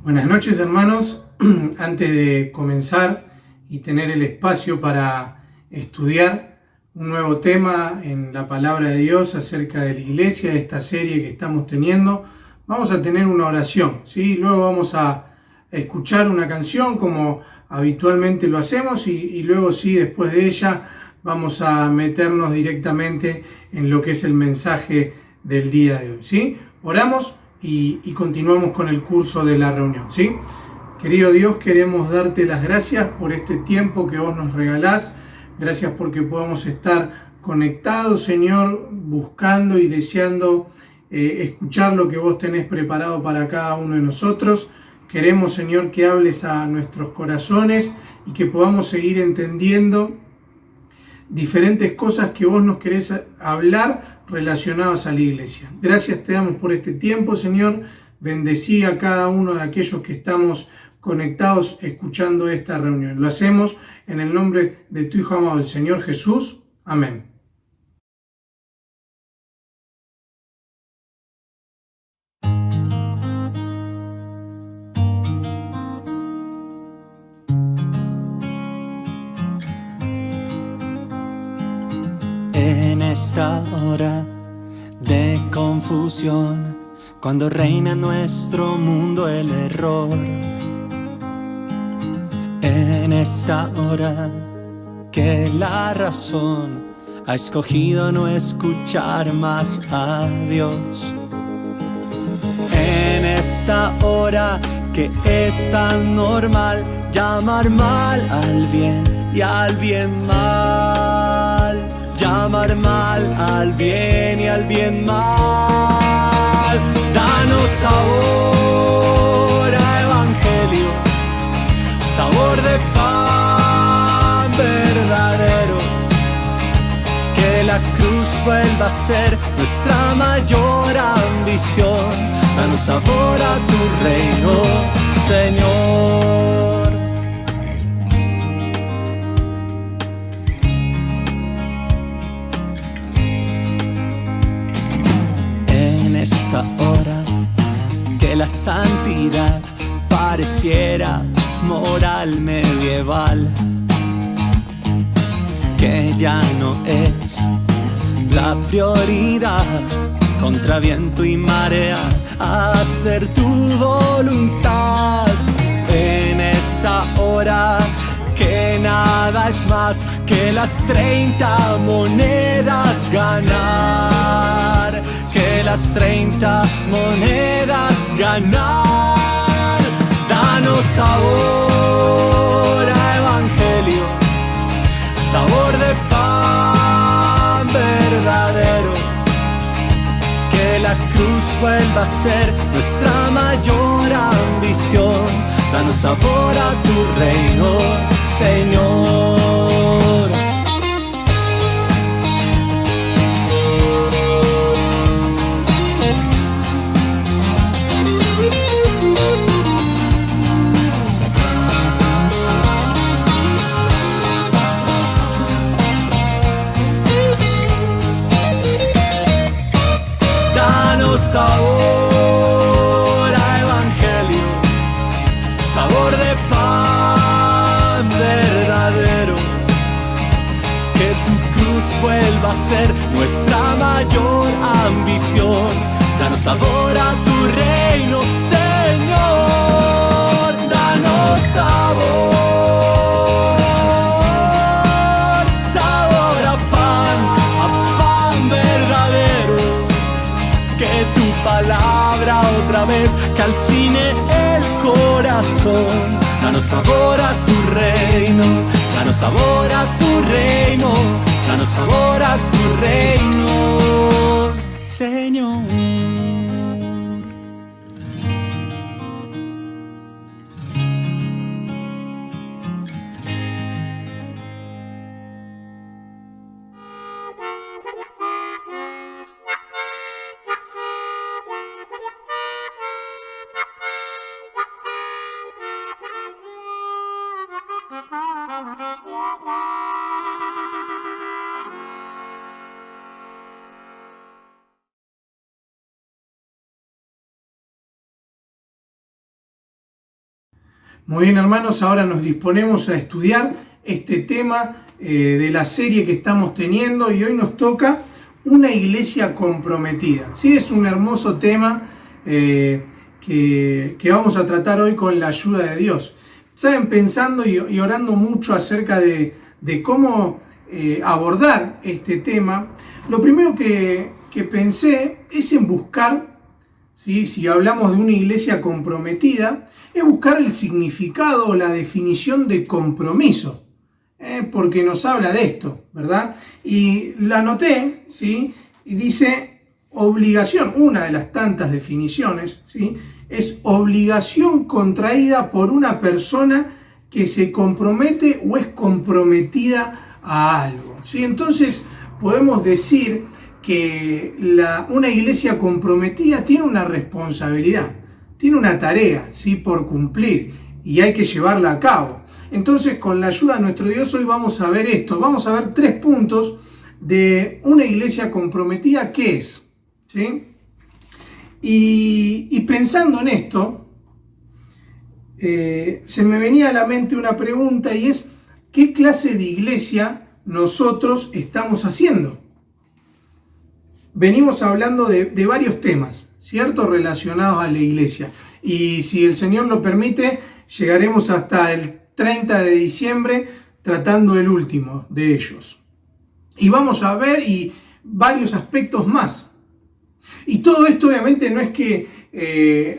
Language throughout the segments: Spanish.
Buenas noches, hermanos. Antes de comenzar y tener el espacio para estudiar un nuevo tema en la palabra de Dios acerca de la iglesia, de esta serie que estamos teniendo, vamos a tener una oración, ¿sí? Luego vamos a escuchar una canción como habitualmente lo hacemos y luego sí, después de ella, vamos a meternos directamente en lo que es el mensaje del día de hoy, ¿sí? Oramos y continuamos con el curso de la reunión, ¿sí? Querido Dios, queremos darte las gracias por este tiempo que vos nos regalás. Gracias porque podamos estar conectados, Señor, buscando y deseando escuchar lo que vos tenés preparado para cada uno de nosotros. Queremos, Señor, que hables a nuestros corazones y que podamos seguir entendiendo diferentes cosas que vos nos querés hablar relacionadas a la iglesia. Gracias te damos por este tiempo, Señor. Bendecí a cada uno de aquellos que estamos conectados escuchando esta reunión. Lo hacemos en el nombre de tu Hijo amado, el Señor Jesús. Amén. En esta hora de confusión, cuando reina en nuestro mundo el error, en esta hora que la razón ha escogido no escuchar más a Dios, en esta hora que es tan normal llamar mal al bien y al bien mal, llamar mal al bien y al bien mal. Danos sabor a evangelio, sabor de pan verdadero, que la cruz vuelva a ser nuestra mayor ambición. Danos sabor a tu reino, Señor. Hora que la santidad pareciera moral medieval, que ya no es la prioridad, contra viento y marea hacer tu voluntad. En esta hora que nada es más que las 30 monedas ganar, que las 30 monedas ganar. Danos sabor a evangelio, sabor de pan verdadero, que la cruz vuelva a ser nuestra mayor ambición. Danos sabor a tu reino, Señor. Danos sabor a evangelio, sabor de pan verdadero, que tu cruz vuelva a ser nuestra mayor ambición. Danos sabor a tu reino, Señor. Danos sabor, sabor a pan verdadero, que tu palabra otra vez calcine el corazón. Danos sabor a tu reino, danos sabor a tu reino, danos sabor a tu reino, Señor. Muy bien, hermanos, ahora nos disponemos a estudiar este tema de la serie que estamos teniendo y hoy nos toca una iglesia comprometida. Sí, es un hermoso tema que vamos a tratar hoy con la ayuda de Dios. Saben, pensando y orando mucho acerca de cómo abordar este tema, lo primero que pensé es en buscar, ¿sí? Si hablamos de una iglesia comprometida, es buscar el significado o la definición de compromiso, porque nos habla de esto, ¿verdad? Y la anoté, ¿sí? Y dice obligación, una de las tantas definiciones, ¿sí? Es obligación contraída por una persona que se compromete o es comprometida a algo, ¿sí? Entonces podemos decir que una iglesia comprometida tiene una responsabilidad, tiene una tarea, ¿sí? Por cumplir y hay que llevarla a cabo. Entonces, con la ayuda de nuestro Dios, hoy vamos a ver esto. Vamos a ver 3 puntos de una iglesia comprometida, ¿qué es? ¿Sí? Y pensando en esto, se me venía a la mente una pregunta y es, ¿qué clase de iglesia nosotros estamos haciendo? Venimos hablando de varios temas, ¿cierto? Relacionados a la iglesia. Y si el Señor lo permite, llegaremos hasta el 30 de diciembre tratando el último de ellos. Y vamos a ver varios aspectos más. Y todo esto obviamente no es que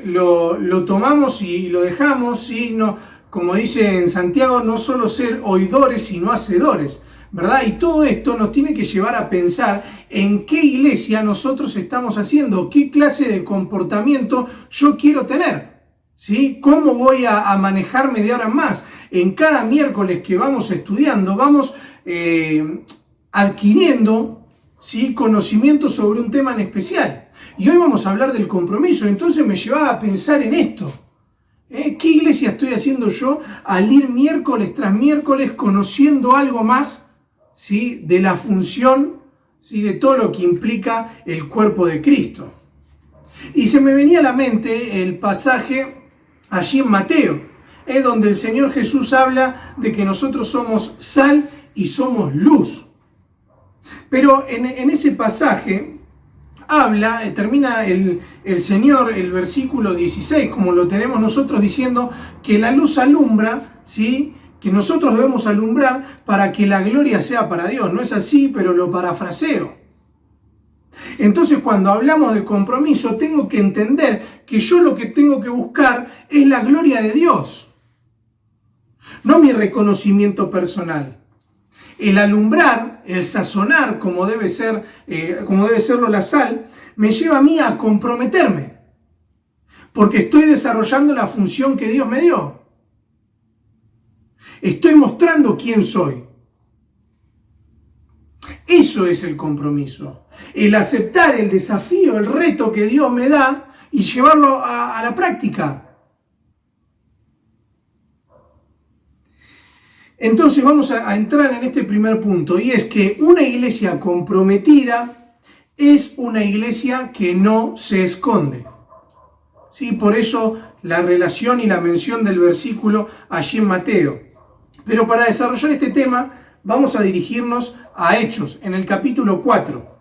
lo tomamos y lo dejamos, sino, como dice en Santiago, no solo ser oidores, sino hacedores, ¿verdad? Y todo esto nos tiene que llevar a pensar en qué iglesia nosotros estamos haciendo, qué clase de comportamiento yo quiero tener, ¿sí? ¿Cómo voy a manejarme de ahora en más? En cada miércoles que vamos estudiando, vamos adquiriendo, ¿sí? Conocimiento sobre un tema en especial. Y hoy vamos a hablar del compromiso. Entonces me llevaba a pensar en esto. ¿Qué iglesia estoy haciendo yo al ir miércoles tras miércoles conociendo algo más, ¿sí? De la función, ¿sí? De todo lo que implica el cuerpo de Cristo? Y se me venía a la mente el pasaje allí en Mateo, donde el Señor Jesús habla de que nosotros somos sal y somos luz. Pero en ese pasaje termina el Señor, el versículo 16, como lo tenemos nosotros, diciendo que la luz alumbra, ¿sí? Que nosotros debemos alumbrar para que la gloria sea para Dios. No es así, pero lo parafraseo. Entonces, cuando hablamos de compromiso, tengo que entender que yo lo que tengo que buscar es la gloria de Dios, no mi reconocimiento personal. El alumbrar, el sazonar, como debe serlo la sal, me lleva a mí a comprometerme, porque estoy desarrollando la función que Dios me dio. Estoy mostrando quién soy. Eso es el compromiso. El aceptar el desafío, el reto que Dios me da y llevarlo a la práctica. Entonces vamos a entrar en este primer punto, y es que una iglesia comprometida es una iglesia que no se esconde. ¿Sí? Por eso la relación y la mención del versículo allí en Mateo. Pero para desarrollar este tema vamos a dirigirnos a Hechos, en el capítulo 4.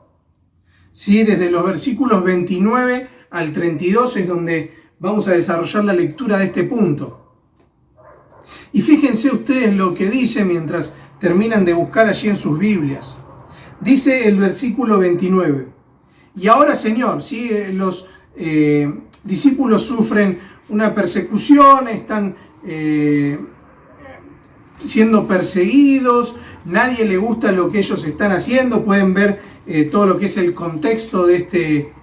¿Sí? Desde los versículos 29 al 32 es donde vamos a desarrollar la lectura de este punto. Y fíjense ustedes lo que dice mientras terminan de buscar allí en sus Biblias. Dice el versículo 29. Y ahora, Señor, ¿sí? Los discípulos sufren una persecución, están siendo perseguidos, nadie le gusta lo que ellos están haciendo. Pueden ver todo lo que es el contexto de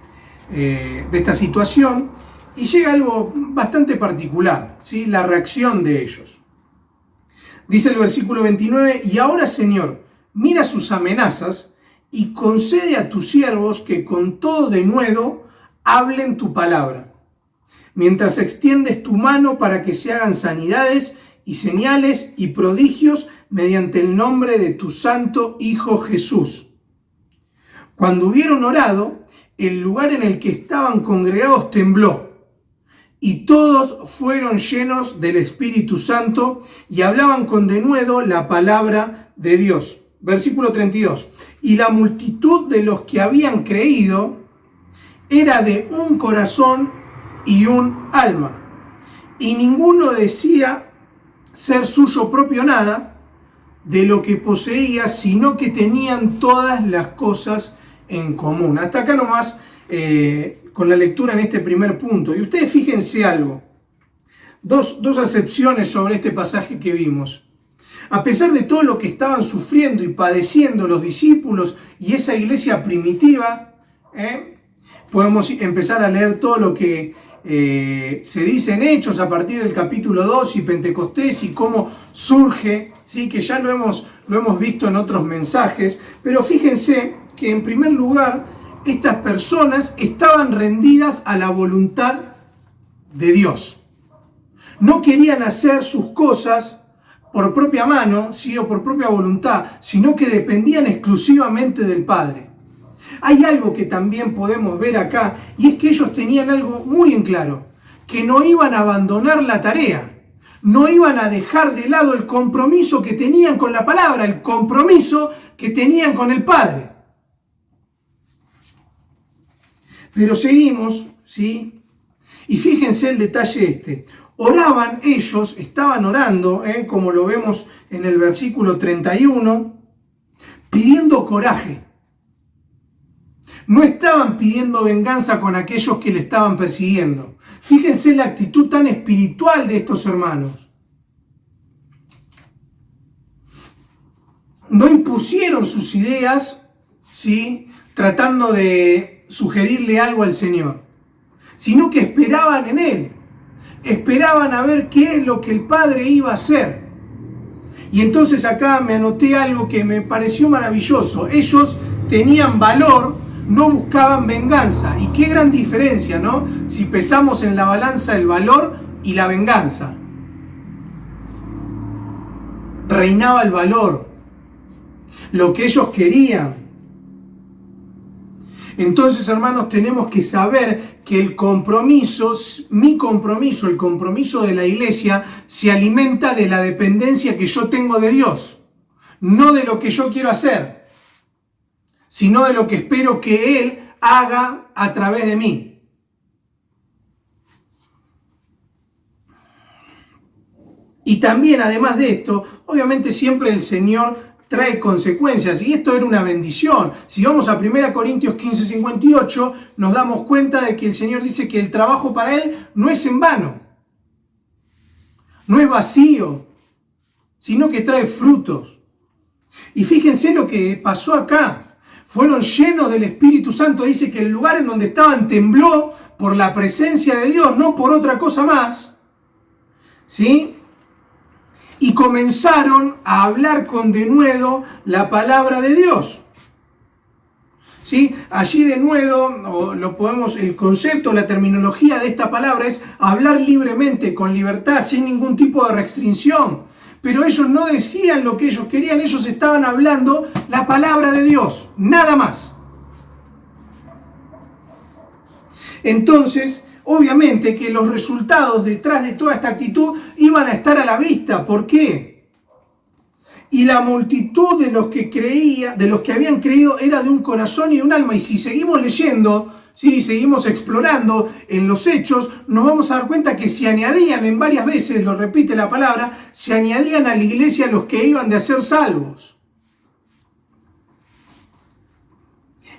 esta situación. Y llega algo bastante particular, ¿sí? La reacción de ellos. Dice el versículo 29, y ahora, Señor, mira sus amenazas y concede a tus siervos que con todo denuedo hablen tu palabra, mientras extiendes tu mano para que se hagan sanidades y señales y prodigios mediante el nombre de tu santo Hijo Jesús. Cuando hubieron orado, el lugar en el que estaban congregados tembló, y todos fueron llenos del Espíritu Santo y hablaban con denuedo la palabra de Dios. Versículo 32. Y la multitud de los que habían creído era de un corazón y un alma. Y ninguno decía ser suyo propio nada de lo que poseía, sino que tenían todas las cosas en común. Hasta acá nomás con la lectura en este primer punto. Y ustedes fíjense algo. Dos acepciones sobre este pasaje que vimos. A pesar de todo lo que estaban sufriendo y padeciendo los discípulos y esa iglesia primitiva, podemos empezar a leer todo lo que se dice en Hechos a partir del capítulo 2 y Pentecostés y cómo surge, ¿sí? Que ya lo hemos visto en otros mensajes, pero fíjense que en primer lugar estas personas estaban rendidas a la voluntad de Dios. No querían hacer sus cosas por propia mano, ¿sí? O por propia voluntad, sino que dependían exclusivamente del Padre. Hay algo que también podemos ver acá, y es que ellos tenían algo muy en claro, que no iban a abandonar la tarea, no iban a dejar de lado el compromiso que tenían con la palabra, el compromiso que tenían con el Padre. Pero seguimos, ¿sí? Y fíjense el detalle este. Oraban ellos, estaban orando, como lo vemos en el versículo 31, pidiendo coraje. No estaban pidiendo venganza con aquellos que le estaban persiguiendo. Fíjense la actitud tan espiritual de estos hermanos. No impusieron sus ideas, ¿sí? Tratando de sugerirle algo al Señor, sino que esperaban en Él. Esperaban a ver qué es lo que el Padre iba a hacer. Y entonces acá me anoté algo que me pareció maravilloso. Ellos tenían valor, no buscaban venganza. Y qué gran diferencia, ¿no? Si pesamos en la balanza el valor y la venganza. Reinaba el valor, lo que ellos querían. Entonces, hermanos, tenemos que saber que el compromiso, mi compromiso, el compromiso de la iglesia, se alimenta de la dependencia que yo tengo de Dios. No de lo que yo quiero hacer, sino de lo que espero que Él haga a través de mí. Y también, además de esto, obviamente siempre el Señor trae consecuencias, y esto era una bendición. Si vamos a 1 Corintios 15:58, nos damos cuenta de que el Señor dice que el trabajo para Él no es en vano, no es vacío, sino que trae frutos. Y fíjense lo que pasó acá. Fueron llenos del Espíritu Santo. Dice que el lugar en donde estaban tembló por la presencia de Dios, no por otra cosa más, ¿sí? Y comenzaron a hablar con denuedo la palabra de Dios. ¿Sí? Allí denuedo, el concepto, la terminología de esta palabra es hablar libremente, con libertad, sin ningún tipo de restricción. Pero ellos no decían lo que ellos querían, ellos estaban hablando la palabra de Dios, nada más. Entonces, obviamente que los resultados detrás de toda esta actitud iban a estar a la vista. ¿Por qué? Y la multitud de los que habían creído era de un corazón y de un alma. Y si seguimos leyendo, si seguimos explorando en los Hechos, nos vamos a dar cuenta que se añadían, en varias veces, lo repite la palabra, se añadían a la iglesia los que iban de ser salvos.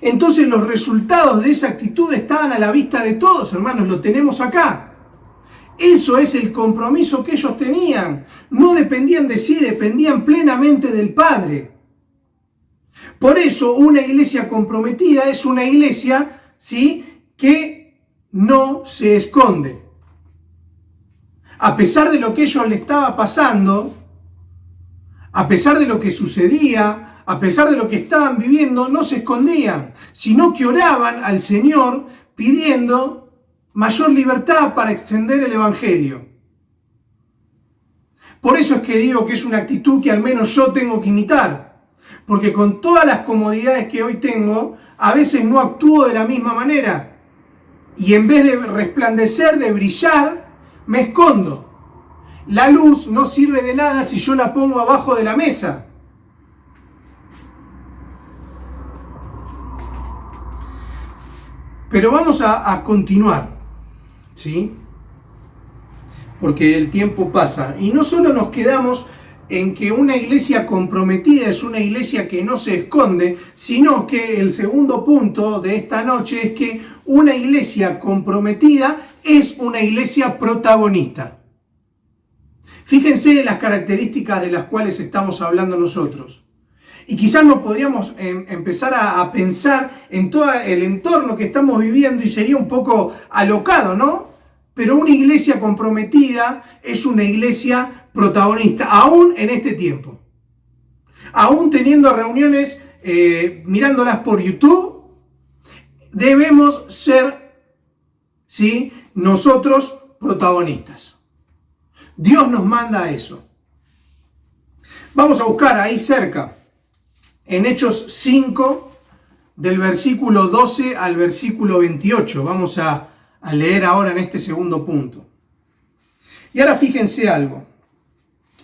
Entonces los resultados de esa actitud estaban a la vista de todos, hermanos, lo tenemos acá. Eso es el compromiso que ellos tenían. No dependían de sí, dependían plenamente del Padre. Por eso una iglesia comprometida es una iglesia, ¿sí?, que no se esconde. A pesar de lo que a ellos les estaba pasando, a pesar de lo que sucedía, a pesar de lo que estaban viviendo, no se escondían, sino que oraban al Señor pidiendo mayor libertad para extender el Evangelio. Por eso es que digo que es una actitud que al menos yo tengo que imitar, porque con todas las comodidades que hoy tengo, a veces no actúo de la misma manera. Y en vez de resplandecer, de brillar, me escondo. La luz no sirve de nada si yo la pongo abajo de la mesa. Pero vamos a continuar, ¿sí? Porque el tiempo pasa. Y no solo nos quedamos en que una iglesia comprometida es una iglesia que no se esconde, sino que el segundo punto de esta noche es que una iglesia comprometida es una iglesia protagonista. Fíjense las características de las cuales estamos hablando nosotros. Y quizás nos podríamos empezar a pensar en todo el entorno que estamos viviendo y sería un poco alocado, ¿no? Pero una iglesia comprometida es una iglesia protagonista, aún en este tiempo. Aún teniendo reuniones, mirándolas por YouTube, debemos ser, ¿sí?, nosotros protagonistas. Dios nos manda a eso. Vamos a buscar ahí cerca, en Hechos 5, del versículo 12 al versículo 28. Vamos a leer ahora en este segundo punto. Y ahora fíjense algo.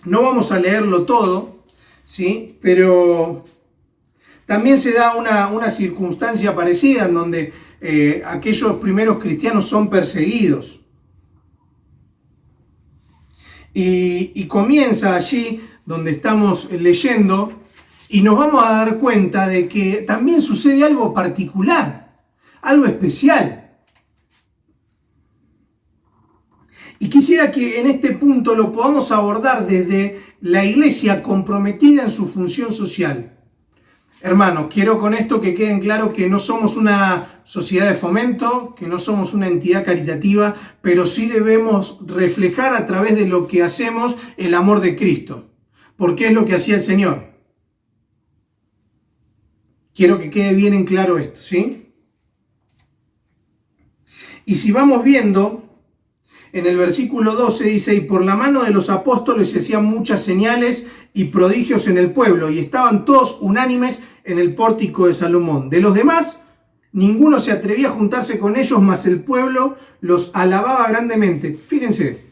No vamos a leerlo todo, ¿sí? Pero también se da una circunstancia parecida en donde aquellos primeros cristianos son perseguidos. Y comienza allí donde estamos leyendo y nos vamos a dar cuenta de que también sucede algo particular, algo especial. Y quisiera que en este punto lo podamos abordar desde la iglesia comprometida en su función social. Hermanos, quiero con esto que queden claro que no somos una sociedad de fomento, que no somos una entidad caritativa, pero sí debemos reflejar a través de lo que hacemos el amor de Cristo, porque es lo que hacía el Señor. Quiero que quede bien en claro esto, ¿sí? Y si vamos viendo, en el versículo 12 dice, y por la mano de los apóstoles se hacían muchas señales y prodigios en el pueblo, y estaban todos unánimes en el pórtico de Salomón. De los demás, ninguno se atrevía a juntarse con ellos, mas el pueblo los alababa grandemente. Fíjense,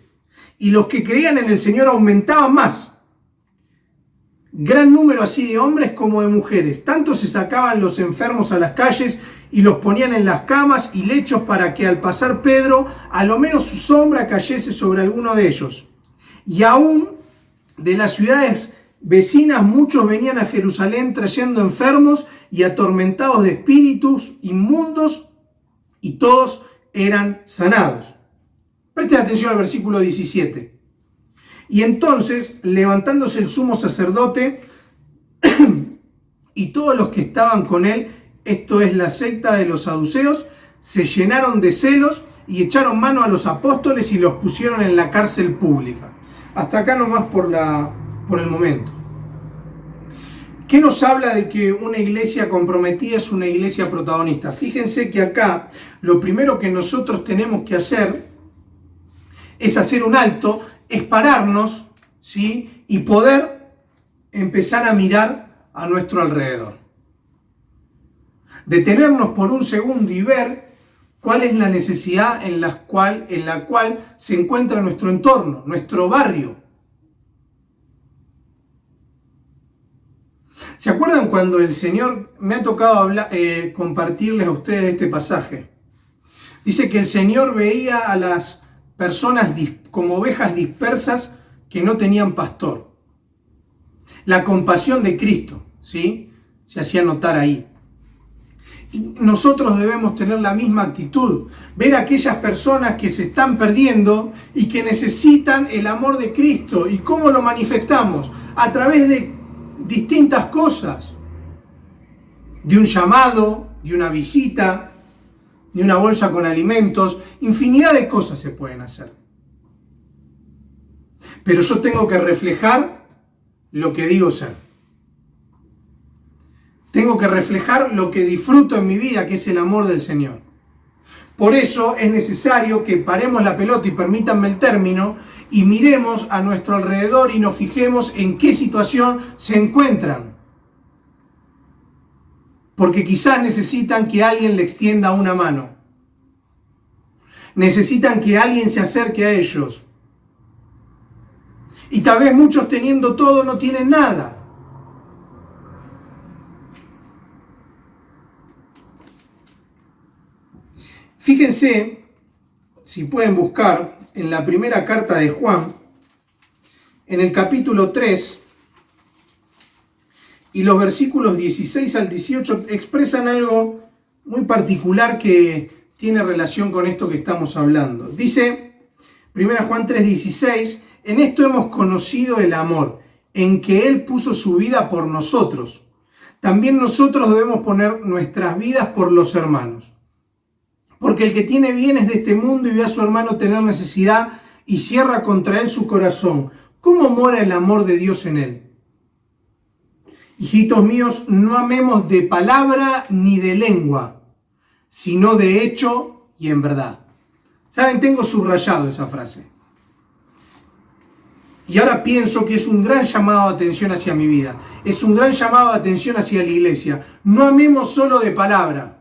y los que creían en el Señor aumentaban más. Gran número así de hombres como de mujeres. Tanto se sacaban los enfermos a las calles y los ponían en las camas y lechos para que al pasar Pedro, a lo menos su sombra cayese sobre alguno de ellos. Y aún de las ciudades vecinas muchos venían a Jerusalén trayendo enfermos y atormentados de espíritus inmundos, y todos eran sanados. Presten atención al versículo 17. Y entonces, levantándose el sumo sacerdote y todos los que estaban con él, esto es la secta de los saduceos, se llenaron de celos y echaron mano a los apóstoles y los pusieron en la cárcel pública. Hasta acá nomás por el momento. ¿Qué nos habla de que una iglesia comprometida es una iglesia protagonista? Fíjense que acá lo primero que nosotros tenemos que hacer es hacer un alto, es pararnos, ¿sí?, y poder empezar a mirar a nuestro alrededor. Detenernos por un segundo y ver cuál es la necesidad en la cual se encuentra nuestro entorno, nuestro barrio. ¿Se acuerdan cuando el Señor me ha tocado compartirles a ustedes este pasaje? Dice que el Señor veía a las personas como ovejas dispersas que no tenían pastor. La compasión de Cristo, ¿sí?, se hacía notar ahí. Y nosotros debemos tener la misma actitud, ver a aquellas personas que se están perdiendo y que necesitan el amor de Cristo. ¿Y cómo lo manifestamos? A través de distintas cosas, de un llamado, de una visita, de una bolsa con alimentos, infinidad de cosas se pueden hacer. Pero yo tengo que reflejar lo que digo ser. Tengo que reflejar lo que disfruto en mi vida, que es el amor del Señor. Por eso es necesario que paremos la pelota, y permítanme el término, y miremos a nuestro alrededor y nos fijemos en qué situación se encuentran. Porque quizás necesitan que alguien le extienda una mano. Necesitan que alguien se acerque a ellos. Y tal vez muchos teniendo todo no tienen nada. Fíjense, si pueden buscar, en la primera carta de Juan, en el capítulo 3, y los versículos 16 al 18 expresan algo muy particular que tiene relación con esto que estamos hablando. Dice, 1 Juan 3:16, en esto hemos conocido el amor, en que Él puso su vida por nosotros. También nosotros debemos poner nuestras vidas por los hermanos. Porque el que tiene bienes de este mundo y ve a su hermano tener necesidad y cierra contra él su corazón, ¿cómo mora el amor de Dios en él? Hijitos míos, no amemos de palabra ni de lengua, sino de hecho y en verdad. ¿Saben? Tengo subrayado esa frase. Y ahora pienso que es un gran llamado de atención hacia mi vida. Es un gran llamado de atención hacia la iglesia. No amemos solo de palabra.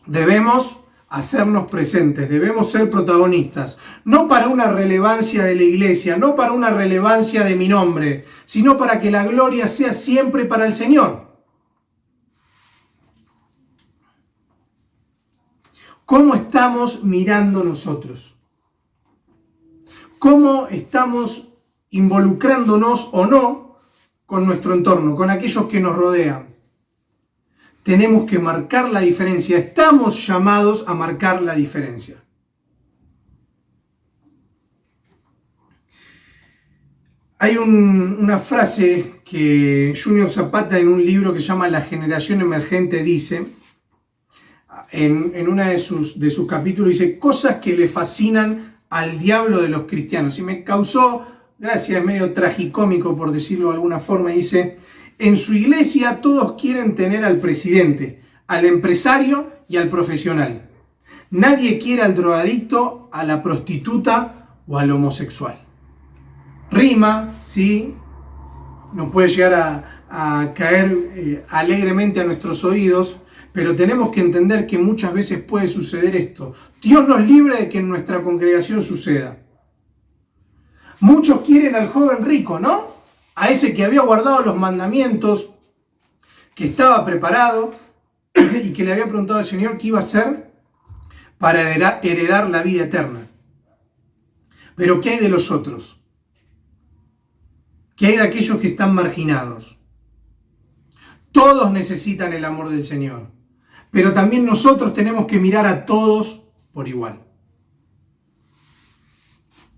Debemos hacernos presentes, debemos ser protagonistas, no para una relevancia de la iglesia, no para una relevancia de mi nombre, sino para que la gloria sea siempre para el Señor. ¿Cómo estamos mirando nosotros? ¿Cómo estamos involucrándonos o no con nuestro entorno, con aquellos que nos rodean? Tenemos que marcar la diferencia. Estamos llamados a marcar la diferencia. Hay una frase que Junior Zapata en un libro que se llama La generación emergente dice, en una de sus capítulos dice, cosas que le fascinan al diablo de los cristianos. Y me causó gracia, es medio tragicómico por decirlo de alguna forma, y dice, en su iglesia todos quieren tener al presidente, al empresario y al profesional. Nadie quiere al drogadicto, a la prostituta o al homosexual. Rima, sí, nos puede llegar a caer alegremente a nuestros oídos, pero tenemos que entender que muchas veces puede suceder esto. Dios nos libre de que en nuestra congregación suceda. Muchos quieren al joven rico, ¿no? A ese que había guardado los mandamientos, que estaba preparado y que le había preguntado al Señor qué iba a hacer para heredar la vida eterna. Pero ¿qué hay de los otros? ¿Qué hay de aquellos que están marginados? Todos necesitan el amor del Señor, pero también nosotros tenemos que mirar a todos por igual.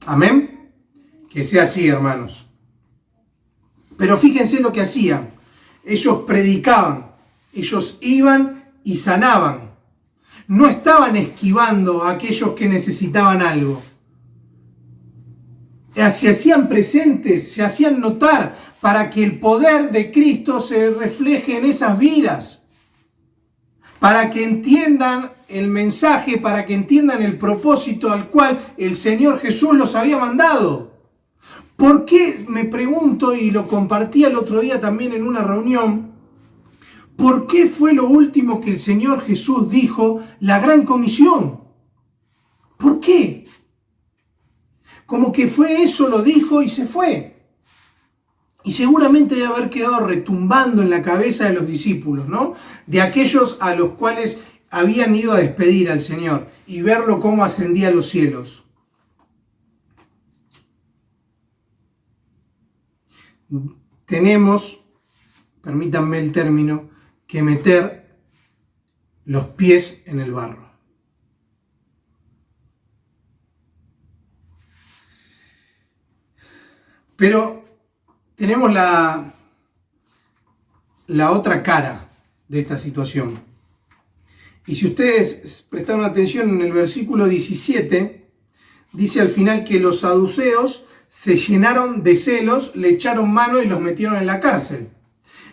Amén. Que sea así, hermanos. Pero fíjense lo que hacían. Ellos predicaban, ellos iban y sanaban. No estaban esquivando a aquellos que necesitaban algo. Se hacían presentes, se hacían notar para que el poder de Cristo se refleje en esas vidas. Para que entiendan el mensaje, para que entiendan el propósito al cual el Señor Jesús los había mandado. ¿Por qué, me pregunto, y lo compartí el otro día también en una reunión, por qué fue lo último que el Señor Jesús dijo, la gran comisión? ¿Por qué? Como que fue eso, lo dijo y se fue. Y seguramente debe haber quedado retumbando en la cabeza de los discípulos, ¿no? De aquellos a los cuales habían ido a despedir al Señor y verlo cómo ascendía a los cielos. Tenemos, permítanme el término, que meter los pies en el barro. Pero tenemos la otra cara de esta situación. Y si ustedes prestaron atención en el versículo 17, dice al final que los saduceos se llenaron de celos, le echaron mano y los metieron en la cárcel.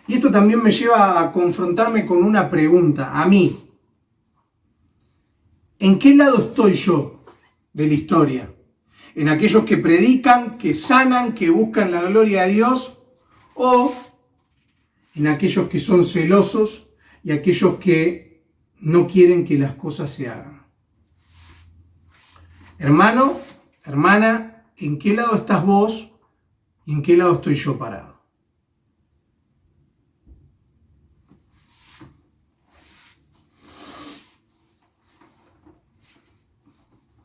Y esto también me lleva a confrontarme con una pregunta, a mí. ¿En qué lado estoy yo de la historia? ¿En aquellos que predican, que sanan, que buscan la gloria de Dios? ¿O en aquellos que son celosos y aquellos que no quieren que las cosas se hagan. Hermano, hermana, ¿en qué lado estás vos y en qué lado estoy yo parado?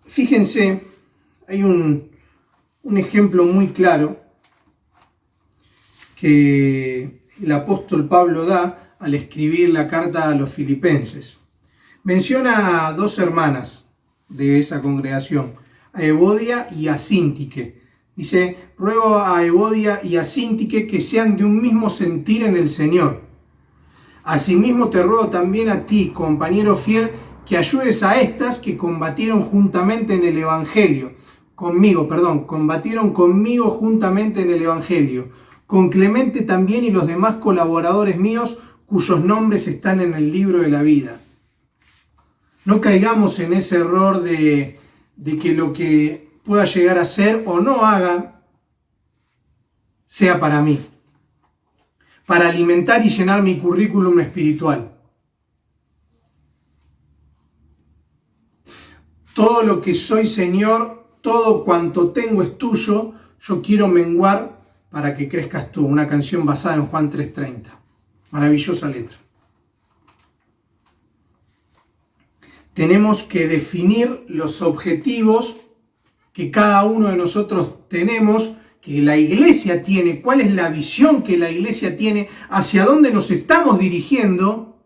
Fíjense, hay un ejemplo muy claro que el apóstol Pablo da al escribir la carta a los filipenses. Menciona a dos hermanas de esa congregación, a Evodia y a Síntique. Dice, ruego a Evodia y a Síntique que sean de un mismo sentir en el Señor. Asimismo te ruego también a ti, compañero fiel, que ayudes a estas que combatieron juntamente en el Evangelio, combatieron conmigo juntamente en el Evangelio, con Clemente también y los demás colaboradores míos, cuyos nombres están en el libro de la vida. No caigamos en ese error de que lo que pueda llegar a ser o no haga sea para mí, para alimentar y llenar mi currículum espiritual. Todo lo que soy, Señor, todo cuanto tengo es tuyo, yo quiero menguar para que crezcas tú. Una canción basada en Juan 3:30. Maravillosa letra. Tenemos que definir los objetivos que cada uno de nosotros tenemos, que la iglesia tiene, cuál es la visión que la iglesia tiene, hacia dónde nos estamos dirigiendo,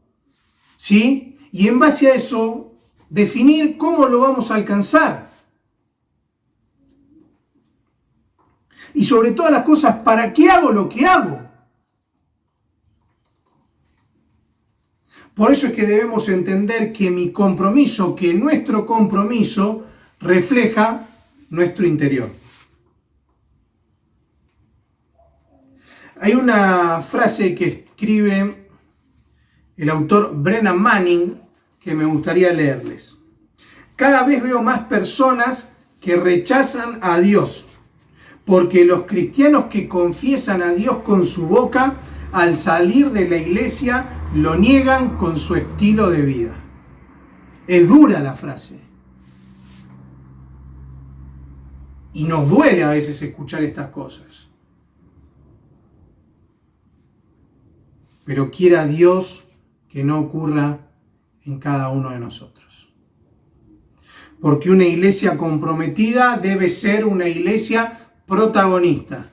¿sí? Y en base a eso, definir cómo lo vamos a alcanzar. Y sobre todas las cosas, ¿para qué hago lo que hago? Por eso es que debemos entender que mi compromiso, que nuestro compromiso refleja nuestro interior. Hay una frase que escribe el autor Brennan Manning que me gustaría leerles. Cada vez veo más personas que rechazan a Dios, porque los cristianos que confiesan a Dios con su boca, al salir de la iglesia, lo niegan con su estilo de vida. Es dura la frase. Y nos duele a veces escuchar estas cosas. Pero quiera Dios que no ocurra en cada uno de nosotros. Porque una iglesia comprometida debe ser una iglesia protagonista.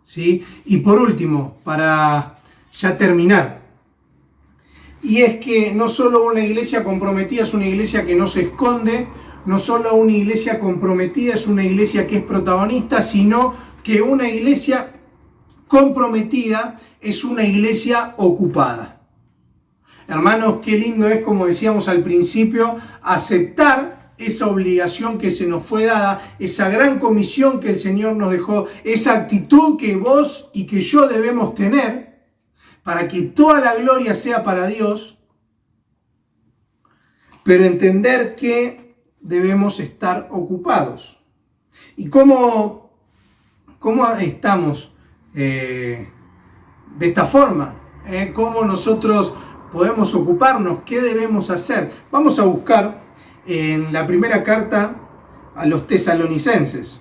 ¿Sí? Y por último, para ya terminar, y es que no solo una iglesia comprometida es una iglesia que no se esconde, no solo una iglesia comprometida es una iglesia que es protagonista, sino que una iglesia comprometida es una iglesia ocupada. Hermanos, qué lindo es, como decíamos al principio, aceptar esa obligación que se nos fue dada, esa gran comisión que el Señor nos dejó, esa actitud que vos y que yo debemos tener para que toda la gloria sea para Dios, pero entender que debemos estar ocupados. ¿Y cómo estamos de esta forma? ¿Cómo nosotros podemos ocuparnos? ¿Qué debemos hacer? Vamos a buscar en la primera carta a los tesalonicenses,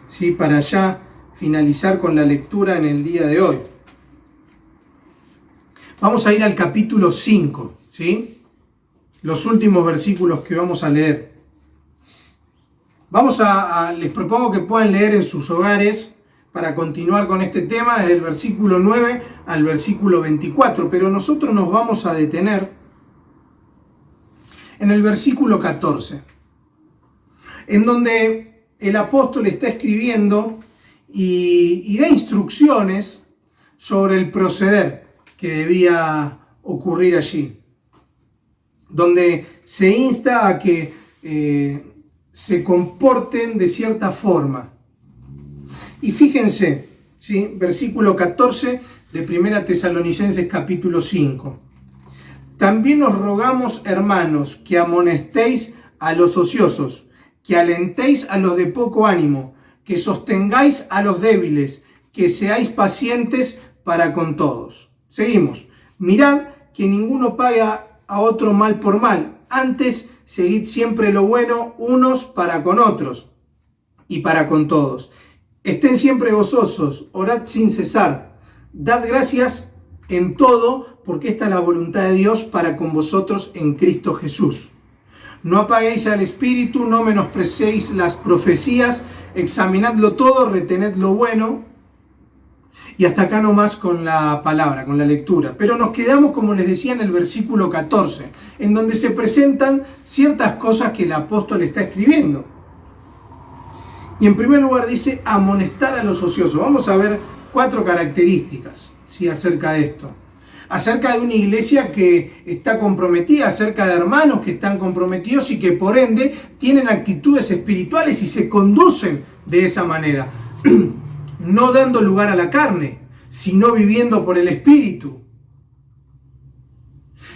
¿sí? Para ya finalizar con la lectura en el día de hoy. Vamos a ir al capítulo 5, ¿sí? Los últimos versículos que vamos a leer. Les propongo que puedan leer en sus hogares para continuar con este tema desde el versículo 9 al versículo 24, pero nosotros nos vamos a detener en el versículo 14, en donde el apóstol está escribiendo y da instrucciones sobre el proceder que debía ocurrir allí, donde se insta a que se comporten de cierta forma. Y fíjense, ¿sí? Versículo 14 de 1 Tesalonicenses capítulo 5. También os rogamos, hermanos, que amonestéis a los ociosos, que alentéis a los de poco ánimo, que sostengáis a los débiles, que seáis pacientes para con todos. Seguimos. Mirad que ninguno paga a otro mal por mal. Antes, seguid siempre lo bueno unos para con otros y para con todos. Estén siempre gozosos, orad sin cesar. Dad gracias en todo, porque esta es la voluntad de Dios para con vosotros en Cristo Jesús. No apaguéis al espíritu, no menospreciéis las profecías, examinadlo todo, retened lo bueno. Y hasta acá nomás con la palabra, con la lectura. Pero nos quedamos, como les decía, en el versículo 14, en donde se presentan ciertas cosas que el apóstol está escribiendo. Y en primer lugar dice, amonestar a los ociosos. Vamos a ver 4 características, ¿sí?, acerca de esto. Acerca de una iglesia que está comprometida, acerca de hermanos que están comprometidos y que por ende tienen actitudes espirituales y se conducen de esa manera. No dando lugar a la carne, sino viviendo por el Espíritu.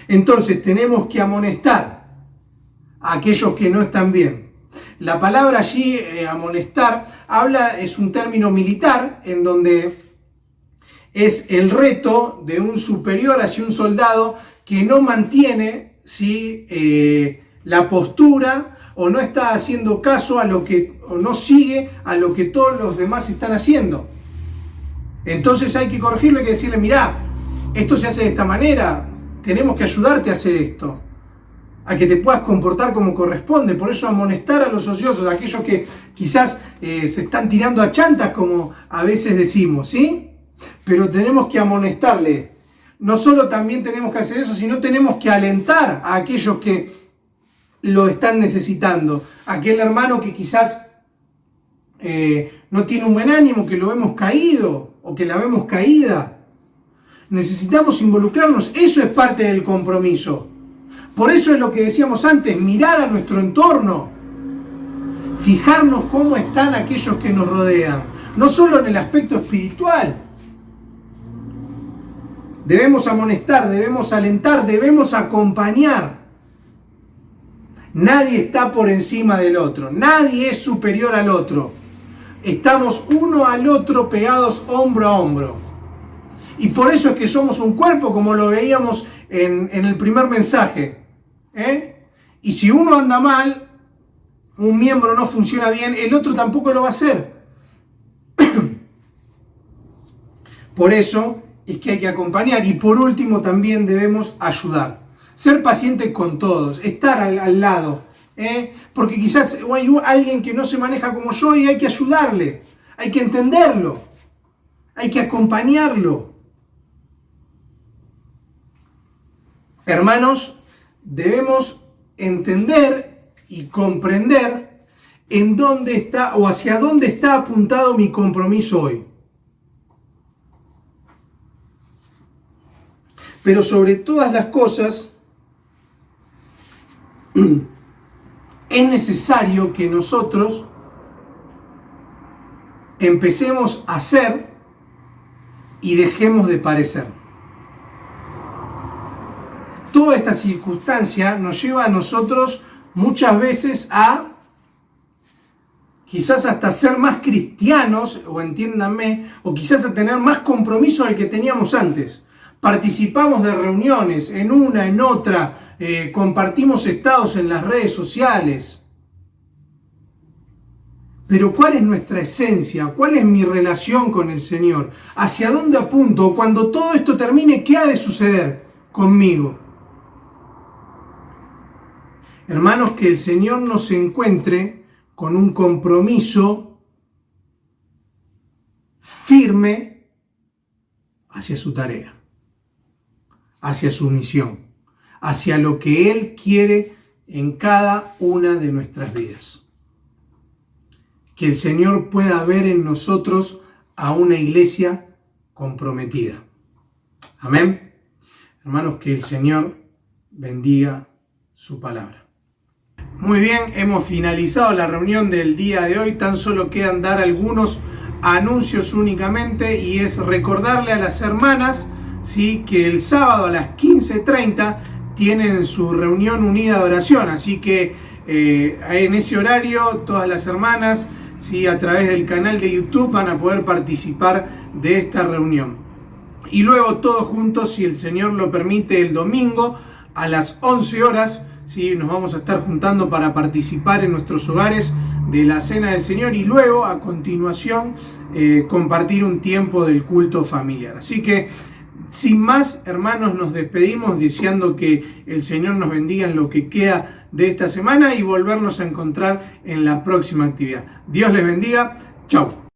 Entonces tenemos que amonestar a aquellos que no están bien. La palabra allí, amonestar, es un término militar en donde es el reto de un superior hacia un soldado que no mantiene, ¿sí?, la postura, o no está haciendo caso a lo que, o no sigue a lo que todos los demás están haciendo. Entonces hay que corregirlo, hay que decirle, mirá, esto se hace de esta manera, tenemos que ayudarte a hacer esto, a que te puedas comportar como corresponde. Por eso amonestar a los ociosos, a aquellos que quizás se están tirando a chantas, como a veces decimos, ¿sí? Pero tenemos que amonestarle. No solo también tenemos que hacer eso, sino tenemos que alentar a aquellos que lo están necesitando. Aquel hermano que quizás no tiene un buen ánimo, que lo vemos caído o que la vemos caída. Necesitamos involucrarnos. Eso es parte del compromiso. Por eso es lo que decíamos antes, mirar a nuestro entorno. Fijarnos cómo están aquellos que nos rodean. No solo en el aspecto espiritual. Debemos amonestar, debemos alentar, debemos acompañar. Nadie está por encima del otro, nadie es superior al otro. Estamos uno al otro pegados hombro a hombro. Y por eso es que somos un cuerpo, como lo veíamos en el primer mensaje. Y si uno anda mal, un miembro no funciona bien, el otro tampoco lo va a hacer. Por eso es que hay que acompañar. Y por último también debemos ayudar. Ser pacientes con todos, estar al lado. Porque quizás hay alguien que no se maneja como yo y hay que ayudarle. Hay que entenderlo. Hay que acompañarlo. Hermanos, debemos entender y comprender en dónde está o hacia dónde está apuntado mi compromiso hoy. Pero sobre todas las cosas, es necesario que nosotros empecemos a ser y dejemos de parecer. Toda esta circunstancia nos lleva a nosotros muchas veces a quizás hasta ser más cristianos, o entiéndanme, o quizás a tener más compromiso del que teníamos antes. Participamos de reuniones, en una, en otra, compartimos estados en las redes sociales. Pero ¿cuál es nuestra esencia? ¿Cuál es mi relación con el Señor? ¿Hacia dónde apunto? Cuando todo esto termine, ¿qué ha de suceder conmigo? Hermanos, que el Señor nos encuentre con un compromiso firme hacia su tarea, hacia su misión, hacia lo que Él quiere en cada una de nuestras vidas. Que el Señor pueda ver en nosotros a una iglesia comprometida. Amén. Hermanos, que el Señor bendiga su palabra. Muy bien, hemos finalizado la reunión del día de hoy. Tan solo quedan dar algunos anuncios únicamente, y es recordarle a las hermanas, ¿sí?, que el sábado a las 15:30 tienen su reunión unida de oración. Así que en ese horario todas las hermanas, ¿sí?, a través del canal de YouTube van a poder participar de esta reunión. Y luego todos juntos, si el Señor lo permite, el domingo a las 11 horas, ¿sí? Nos vamos a estar juntando para participar en nuestros hogares de la Cena del Señor y luego, a continuación, compartir un tiempo del culto familiar. Así que, sin más, hermanos, nos despedimos deseando que el Señor nos bendiga en lo que queda de esta semana y volvernos a encontrar en la próxima actividad. Dios les bendiga. Chau.